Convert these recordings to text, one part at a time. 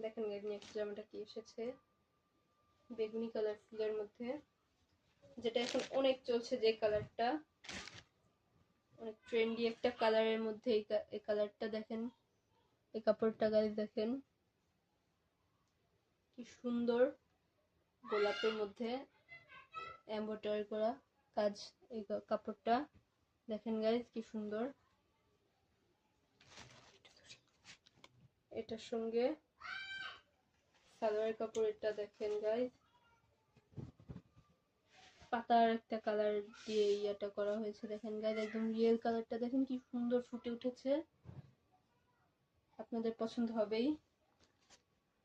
দেখেন নেক্সট জামাটা কি এসেছে, বেগুনি কালার ফুলের মধ্যে, যেটা এখন অনেক চলছে, যে কালারটা অনেক ট্রেন্ডি একটা কালারের মধ্যে। এই কালারটা দেখেন, এই কাপড়টা গাইস দেখেন কি সুন্দর, গোলাপের মধ্যে এমব্রয়ডারি করা কাজ। এই কাপড়টা দেখেন গাইস কি সুন্দর। এটার সঙ্গে সালোয়ার কাপড়, এটা দেখেন গাইস পাতার একটা কালার দিয়ে ইয়াটা করা হয়েছে। দেখেন গাইস একদম রিয়েল কালারটা দেখেন কি সুন্দর ফুটে উঠেছে। আপনাদের পছন্দ হবেই,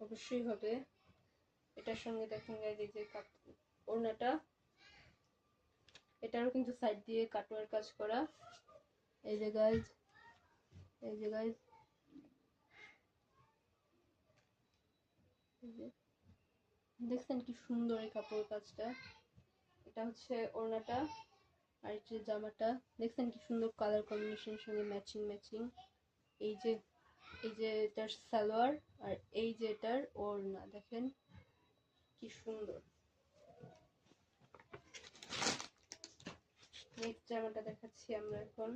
অবশ্যই হবে। এটার সঙ্গে দেখেন গাইস এই যে ওড়নাটা, এটারও কিন্তু সাইড দিয়ে কাটওয়ার কাজ করা। এই যে গাইস, এই যে গাইস দেখছেন কি সুন্দর এই কাপড়ের কাজটা। এটা হচ্ছে ওড়নাটা, আর এই যে জামাটা দেখছেন কি সুন্দর কালার কম্বিনেশনের সঙ্গে ম্যাচিং ম্যাচিং। এই যে এটার সালোয়ার, আর এই যে এটার ওড়না দেখেন কি সুন্দর। নেক্সট জামাটা দেখাচ্ছি আমরা এখন।